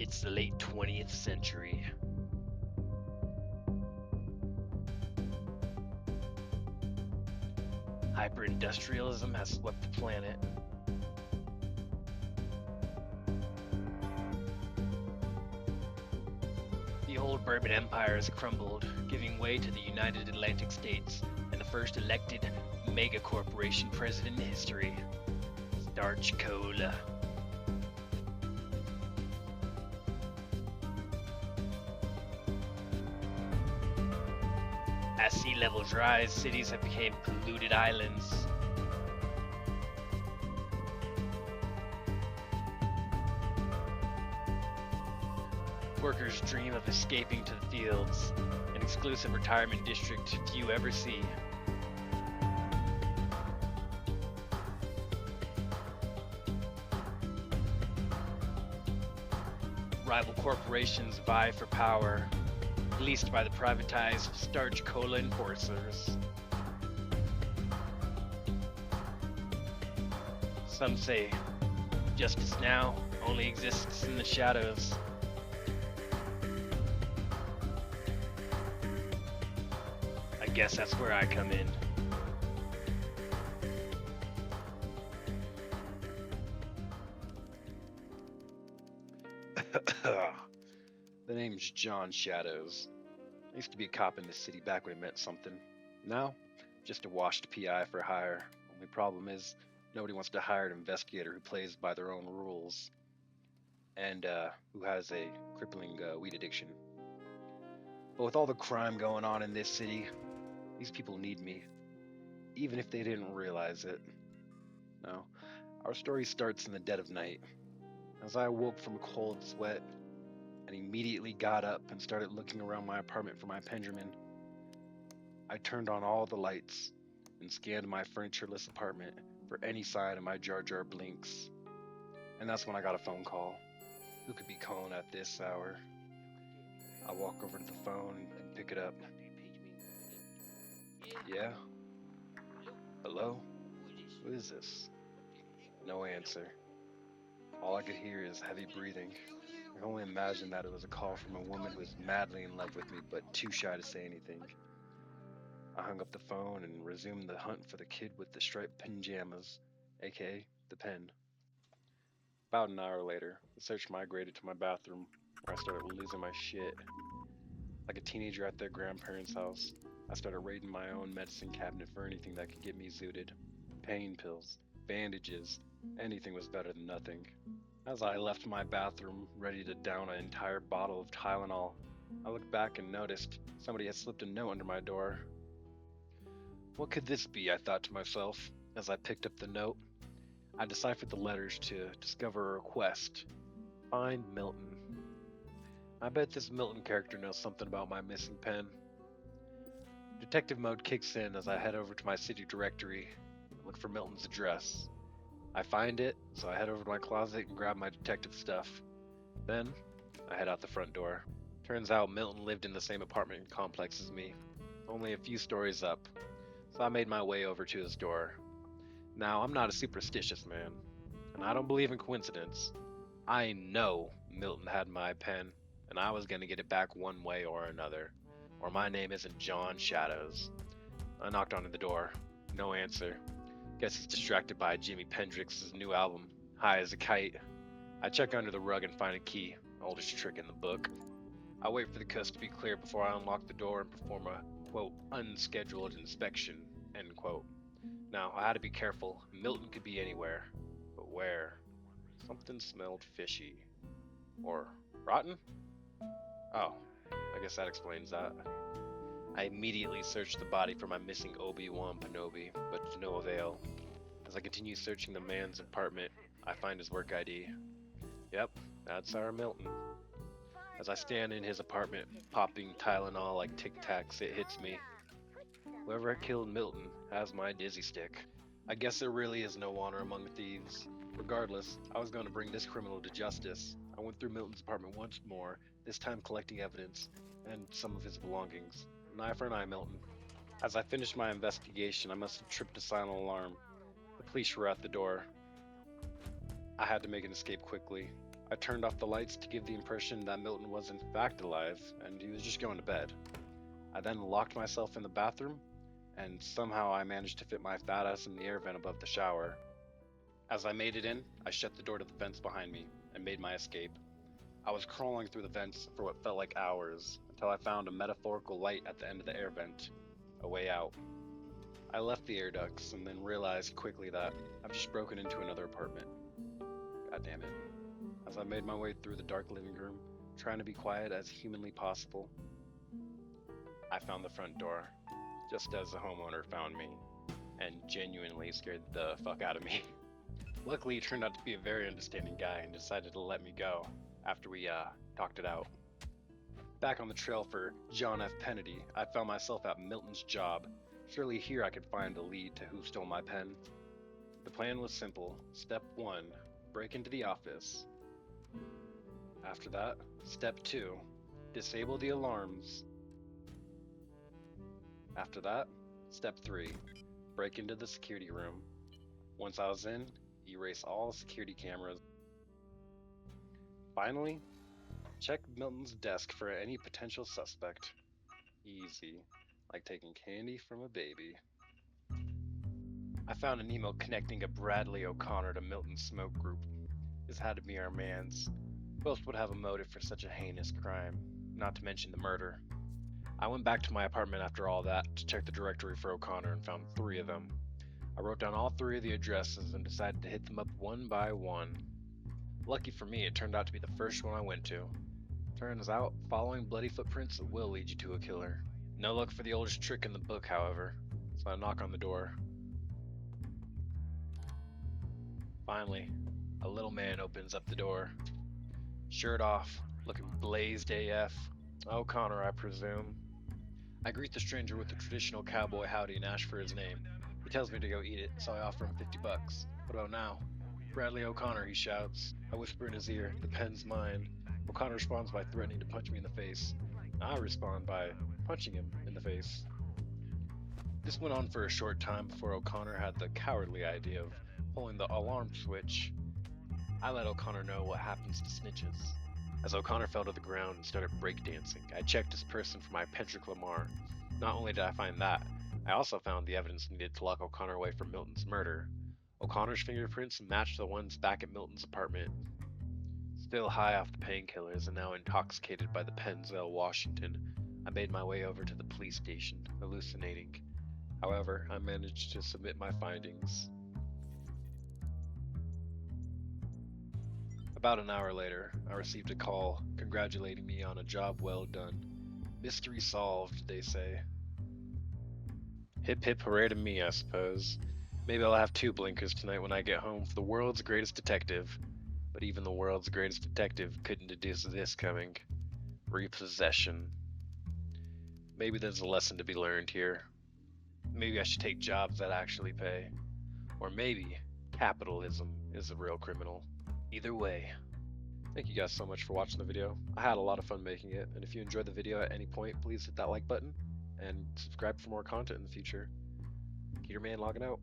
It's the late 20th century. Hyper-industrialism has swept the planet. The old Bourbon Empire has crumbled, giving way to the United Atlantic States and the first elected mega-corporation president in history, Starch Cola. As sea levels rise, cities have become polluted islands. Workers dream of escaping to the fields, an exclusive retirement district few ever see. Rival corporations vie for power, leased by the privatized Starch Cola enforcers. Some say justice now only exists in the shadows. I guess that's where I come in. The name's John Shadows. I used to be a cop in this city back when it meant something. Now, just a washed PI for hire. Only problem is, nobody wants to hire an investigator who plays by their own rules and who has a crippling weed addiction. But with all the crime going on in this city, these people need me, even if they didn't realize it. Now, our story starts in the dead of night. As I awoke from a cold sweat and immediately got up and started looking around my apartment for my penjamin, I turned on all the lights and scanned my furnitureless apartment for any sign of my Jar Jar Blinks. And that's when I got a phone call. Who could be calling at this hour? I walk over to the phone and pick it up. Yeah? Hello? Who is this? No answer. All I could hear is heavy breathing. I can only imagine that it was a call from a woman who is madly in love with me but too shy to say anything. I hung up the phone and resumed the hunt for the kid with the striped pajamas, aka the pen. About an hour later, the search migrated to my bathroom, where I started losing my shit. Like a teenager at their grandparents' house, I started raiding my own medicine cabinet for anything that could get me zooted. Pain pills, bandages, anything was better than nothing. As I left my bathroom, ready to down an entire bottle of Tylenol, I looked back and noticed somebody had slipped a note under my door. What could this be, I thought to myself, as I picked up the note. I deciphered the letters to discover a request. Find Milton. I bet this Milton character knows something about my missing pen. Detective mode kicks in as I head over to my city directory and look for Milton's address. I find it, so I head over to my closet and grab my detective stuff. Then, I head out the front door. Turns out Milton lived in the same apartment complex as me, only a few stories up, so I made my way over to his door. Now, I'm not a superstitious man, and I don't believe in coincidence. I know Milton had my pen, and I was gonna get it back one way or another, or my name isn't John Shadows. I knocked on the door. No answer. Guess he's distracted by Jimi Hendrix's new album, High as a Kite. I check under the rug and find a key, oldest trick in the book. I wait for the coast to be clear before I unlock the door and perform a, quote, unscheduled inspection, end quote. Now, I had to be careful. Milton could be anywhere. But where? Something smelled fishy. Or rotten? Oh, I guess that explains that. I immediately searched the body for my missing Obi-Wan Kenobi, but to no avail. As I continue searching the man's apartment, I find his work ID. Yep, that's our Milton. As I stand in his apartment, popping Tylenol like Tic Tacs, it hits me. Whoever killed Milton has my dizzy stick. I guess there really is no honor among thieves. Regardless, I was going to bring this criminal to justice. I went through Milton's apartment once more, this time collecting evidence and some of his belongings. An eye for an eye, Milton. As I finished my investigation, I must have tripped a silent alarm. The police were at the door. I had to make an escape quickly. I turned off the lights to give the impression that Milton was in fact alive and he was just going to bed. I then locked myself in the bathroom, and somehow I managed to fit my fat ass in the air vent above the shower. As I made it in, I shut the door to the vents behind me and made my escape. I was crawling through the vents for what felt like hours until I found a metaphorical light at the end of the air vent, a way out. I left the air ducts and then realized quickly that I've just broken into another apartment. God damn it. As I made my way through the dark living room, trying to be quiet as humanly possible, I found the front door, just as the homeowner found me, and genuinely scared the fuck out of me. Luckily, he turned out to be a very understanding guy and decided to let me go after we talked it out. Back on the trail for John F. Kennedy, I found myself at Milton's job. Surely here I could find a lead to who stole my pen. The plan was simple. Step 1, break into the office. After that, step 2, disable the alarms. After that, step 3, break into the security room. Once I was in, erase all security cameras. Finally, check Milton's desk for any potential suspect. Easy, like taking candy from a baby. I found an email connecting a Bradley O'Connor to Milton's smoke group. This had to be our man's. Who else would have a motive for such a heinous crime, not to mention the murder? I went back to my apartment after all that to check the directory for O'Connor and found 3 of them. I wrote down all 3 of the addresses and decided to hit them up one by one. Lucky for me, it turned out to be the first one I went to. Turns out, following bloody footprints will lead you to a killer. No luck for the oldest trick in the book, however, so I knock on the door. Finally, a little man opens up the door. Shirt off, looking blazed AF. O'Connor, I presume. I greet the stranger with the traditional cowboy howdy and ask for his name. He tells me to go eat it, so I offer him $50. What about now? Bradley O'Connor, he shouts. I whisper in his ear, the pen's mine. O'Connor responds by threatening to punch me in the face. I respond by punching him in the face. This went on for a short time before O'Connor had the cowardly idea of pulling the alarm switch. I let O'Connor know what happens to snitches. As O'Connor fell to the ground and started breakdancing, I checked his person for my penjamin. Not only did I find that, I also found the evidence needed to lock O'Connor away from Milton's murder. O'Connor's fingerprints matched the ones back at Milton's apartment. Still high off the painkillers and now intoxicated by the Penzel, Washington, I made my way over to the police station, hallucinating. However, I managed to submit my findings. About an hour later, I received a call congratulating me on a job well done. Mystery solved, they say. Hip hip hooray to me, I suppose. Maybe I'll have 2 blinkers tonight when I get home for the world's greatest detective. But even the world's greatest detective couldn't deduce this coming. Repossession. Maybe there's a lesson to be learned here. Maybe I should take jobs that actually pay. Or maybe capitalism is the real criminal. Either way. Thank you guys so much for watching the video. I had a lot of fun making it, and if you enjoyed the video at any point, please hit that like button and subscribe for more content in the future. Keterman logging out.